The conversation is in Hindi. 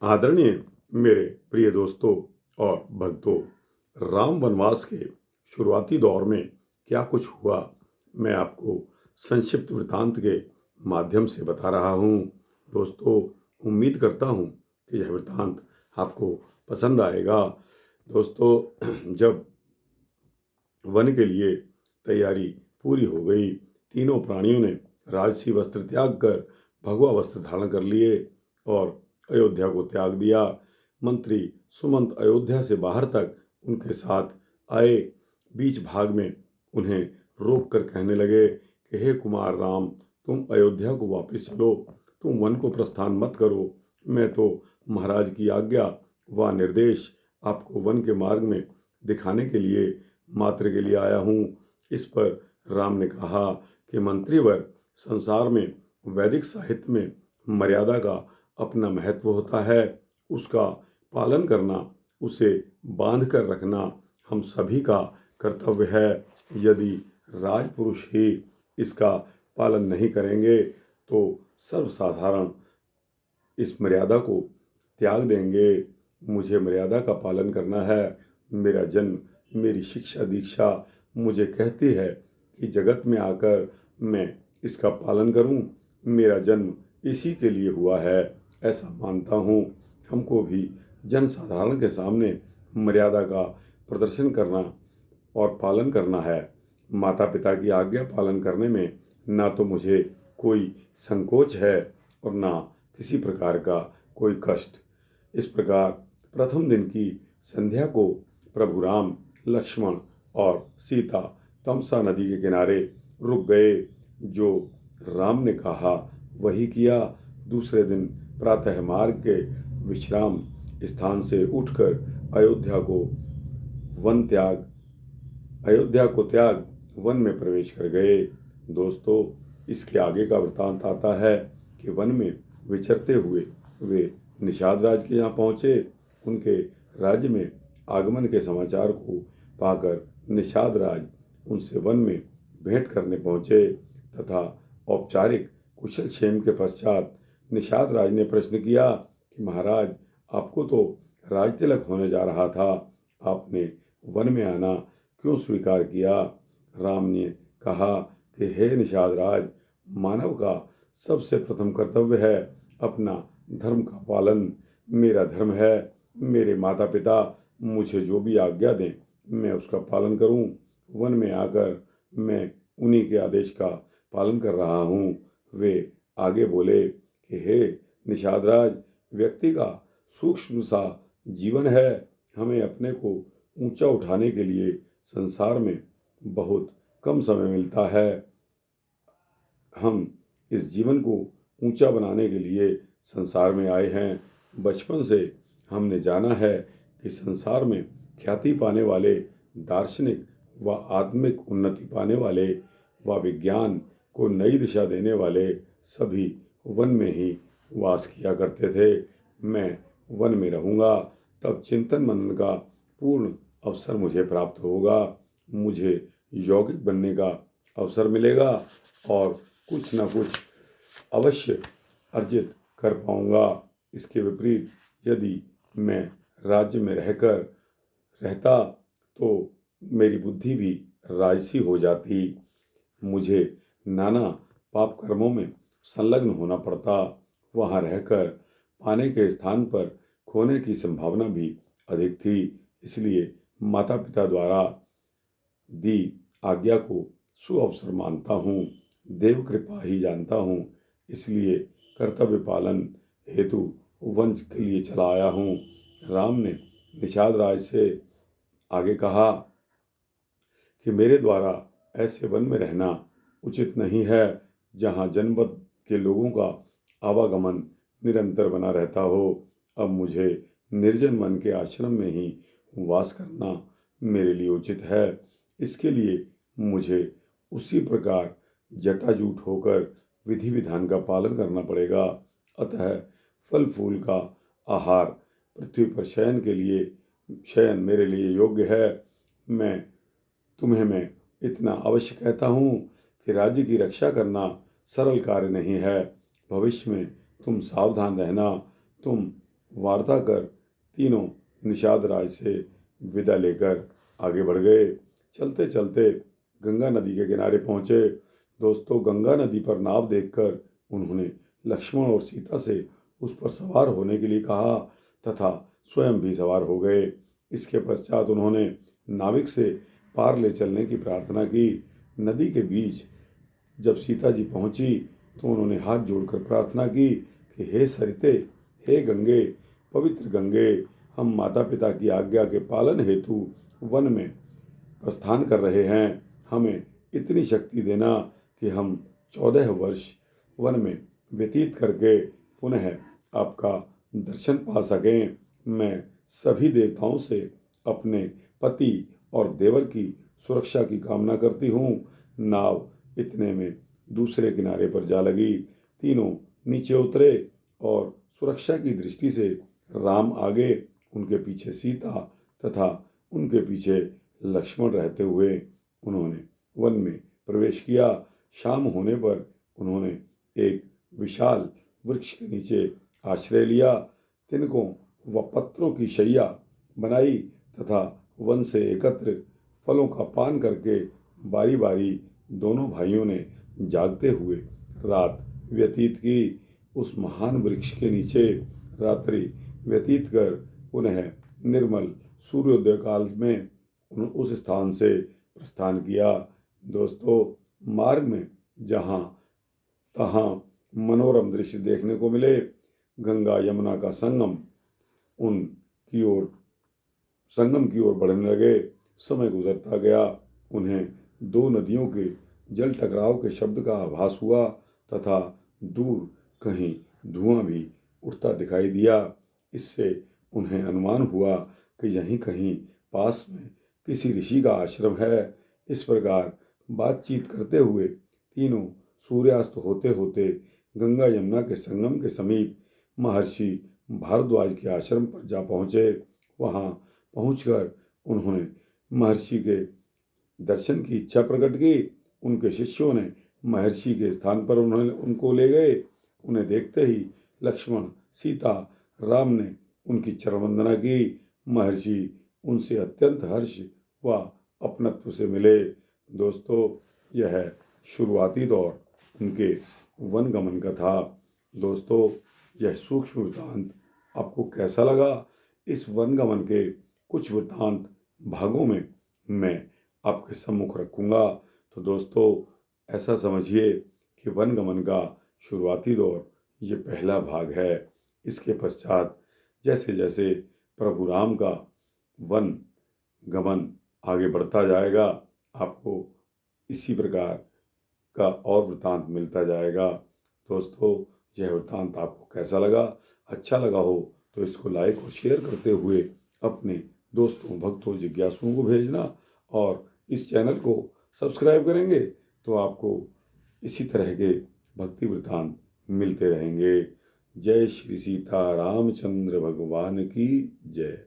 आदरणीय मेरे प्रिय दोस्तों और भक्तों, राम वनवास के शुरुआती दौर में क्या कुछ हुआ, मैं आपको संक्षिप्त वृतांत के माध्यम से बता रहा हूँ। दोस्तों, उम्मीद करता हूँ कि यह वृतांत आपको पसंद आएगा। दोस्तों, जब वन के लिए तैयारी पूरी हो गई, तीनों प्राणियों ने राजसी वस्त्र त्याग कर भगवा वस्त्र धारण कर लिए और अयोध्या को त्याग दिया। मंत्री सुमंत अयोध्या से बाहर तक उनके साथ आए। बीच भाग में उन्हें रोक कर कहने लगे कि हे कुमार राम, तुम अयोध्या को वापस चलो, तुम वन को प्रस्थान मत करो। मैं तो महाराज की आज्ञा व निर्देश आपको वन के मार्ग में दिखाने के लिए मात्र के लिए आया हूँ। इस पर राम ने कहा कि मंत्रीवर, संसार में वैदिक साहित्य में मर्यादा का अपना महत्व होता है। उसका पालन करना, उसे बांध कर रखना हम सभी का कर्तव्य है। यदि राजपुरुष ही इसका पालन नहीं करेंगे तो सर्वसाधारण इस मर्यादा को त्याग देंगे। मुझे मर्यादा का पालन करना है। मेरा जन्म, मेरी शिक्षा दीक्षा मुझे कहती है कि जगत में आकर मैं इसका पालन करूं। मेरा जन्म इसी के लिए हुआ है, ऐसा मानता हूं। हमको भी जनसाधारण के सामने मर्यादा का प्रदर्शन करना और पालन करना है। माता पिता की आज्ञा पालन करने में ना तो मुझे कोई संकोच है और ना किसी प्रकार का कोई कष्ट। इस प्रकार प्रथम दिन की संध्या को प्रभु राम, लक्ष्मण और सीता तमसा नदी के किनारे रुक गए। जो राम ने कहा वही किया। दूसरे दिन प्रातः मार्ग के विश्राम स्थान से उठकर अयोध्या को त्याग वन में प्रवेश कर गए। दोस्तों, इसके आगे का वृतांत आता है कि वन में विचरते हुए वे निषाद राज के यहाँ पहुँचे। उनके राज्य में आगमन के समाचार को पाकर निषाद राज उनसे वन में भेंट करने पहुँचे तथा औपचारिक कुशल क्षेम के पश्चात निषाद राज ने प्रश्न किया कि महाराज, आपको तो राज तिलक होने जा रहा था, आपने वन में आना क्यों स्वीकार किया? राम ने कहा कि हे निषाद राज, मानव का सबसे प्रथम कर्तव्य है अपना धर्म का पालन। मेरा धर्म है मेरे माता पिता मुझे जो भी आज्ञा दें मैं उसका पालन करूं। वन में आकर मैं उन्हीं के आदेश का पालन कर रहा हूं। वे आगे बोले कि हे निषाद राज, व्यक्ति का सूक्ष्म सा जीवन है। हमें अपने को ऊंचा उठाने के लिए संसार में बहुत कम समय मिलता है। हम इस जीवन को ऊंचा बनाने के लिए संसार में आए हैं। बचपन से हमने जाना है कि संसार में ख्याति पाने वाले, दार्शनिक व आत्मिक उन्नति पाने वाले व विज्ञान को नई दिशा देने वाले सभी वन में ही वास किया करते थे। मैं वन में रहूँगा, तब चिंतन मनन का पूर्ण अवसर मुझे प्राप्त होगा। मुझे यौगिक बनने का अवसर मिलेगा और कुछ न कुछ अवश्य अर्जित कर पाऊंगा। इसके विपरीत यदि मैं राज्य में रहता तो मेरी बुद्धि भी राजसी हो जाती। मुझे नाना पाप कर्मों में संलग्न होना पड़ता। वहाँ रहकर पाने के स्थान पर खोने की संभावना भी अधिक थी। इसलिए माता पिता द्वारा दी आज्ञा को सुअवसर मानता हूँ, देव कृपा ही जानता हूँ। इसलिए कर्तव्य पालन हेतु वन के लिए चला आया हूँ। राम ने निषाद राज से आगे कहा कि मेरे द्वारा ऐसे वन में रहना उचित नहीं है जहाँ जनपद के लोगों का आवागमन निरंतर बना रहता हो। अब मुझे निर्जन वन के आश्रम में ही वास करना मेरे लिए उचित है। इसके लिए मुझे उसी प्रकार जटाजूट होकर विधि विधान का पालन करना पड़ेगा। अतः फल फूल का आहार, पृथ्वी पर शयन मेरे लिए योग्य है। मैं इतना अवश्य कहता हूँ कि राज्य की रक्षा करना सरल कार्य नहीं है। भविष्य में तुम सावधान रहना। तुम वार्ता कर तीनों निषाद राज से विदा लेकर आगे बढ़ गए। चलते चलते गंगा नदी के किनारे पहुँचे। दोस्तों, गंगा नदी पर नाव देखकर उन्होंने लक्ष्मण और सीता से उस पर सवार होने के लिए कहा तथा स्वयं भी सवार हो गए। इसके पश्चात उन्होंने नाविक से पार ले चलने की प्रार्थना की। नदी के बीच जब सीता जी पहुंची तो उन्होंने हाथ जोड़कर प्रार्थना की कि हे सरिते, हे गंगे, पवित्र गंगे, हम माता पिता की आज्ञा के पालन हेतु वन में प्रस्थान कर रहे हैं। हमें इतनी शक्ति देना कि हम 14 वर्ष वन में व्यतीत करके पुनः आपका दर्शन पा सकें। मैं सभी देवताओं से अपने पति और देवर की सुरक्षा की कामना करती हूँ। नाव इतने में दूसरे किनारे पर जा लगी। तीनों नीचे उतरे और सुरक्षा की दृष्टि से राम आगे, उनके पीछे सीता तथा उनके पीछे लक्ष्मण रहते हुए उन्होंने वन में प्रवेश किया। शाम होने पर उन्होंने एक विशाल वृक्ष के नीचे आश्रय लिया। तिनकों व पत्रों की शैया बनाई तथा वन से एकत्र फलों का पान करके बारी बारी दोनों भाइयों ने जागते हुए रात व्यतीत की। उस महान वृक्ष के नीचे रात्रि व्यतीत कर पुनः निर्मल सूर्योदय काल में उस स्थान से प्रस्थान किया। दोस्तों, मार्ग में जहाँ तहाँ मनोरम दृश्य देखने को मिले। गंगा यमुना का संगम संगम की ओर बढ़ने लगे। समय गुजरता गया। उन्हें दो नदियों के जल टकराव के शब्द का आभास हुआ तथा दूर कहीं धुआं भी उठता दिखाई दिया। इससे उन्हें अनुमान हुआ कि यहीं कहीं पास में किसी ऋषि का आश्रम है। इस प्रकार बातचीत करते हुए तीनों सूर्यास्त होते होते गंगा यमुना के संगम के समीप महर्षि भारद्वाज के आश्रम पर जा पहुँचे। वहाँ पहुंचकर उन्होंने महर्षि के दर्शन की इच्छा प्रकट की। उनके शिष्यों ने महर्षि के स्थान पर उनको ले गए। उन्हें देखते ही लक्ष्मण, सीता, राम ने उनकी चरण वंदना की। महर्षि उनसे अत्यंत हर्ष व अपनत्व से मिले। दोस्तों, यह शुरुआती दौर उनके वन गमन का था। दोस्तों, यह सूक्ष्म वृत्तांत आपको कैसा लगा? इस वन गमन के कुछ वृत्तांत भागों में मैं आपके सम्मुख रखूँगा। तो दोस्तों, ऐसा समझिए कि वन गमन का शुरुआती दौर ये पहला भाग है। इसके पश्चात जैसे जैसे प्रभु राम का वन गमन आगे बढ़ता जाएगा, आपको इसी प्रकार का और वृत्तांत मिलता जाएगा। दोस्तों, यह वृत्तांत आपको कैसा लगा? अच्छा लगा हो तो इसको लाइक और शेयर करते हुए अपने दोस्तों, भक्तों, जिज्ञासुओं को भेजना और इस चैनल को सब्सक्राइब करेंगे तो आपको इसी तरह के भक्ति वृत्तांत मिलते रहेंगे। जय श्री सीता रामचंद्र भगवान की जय।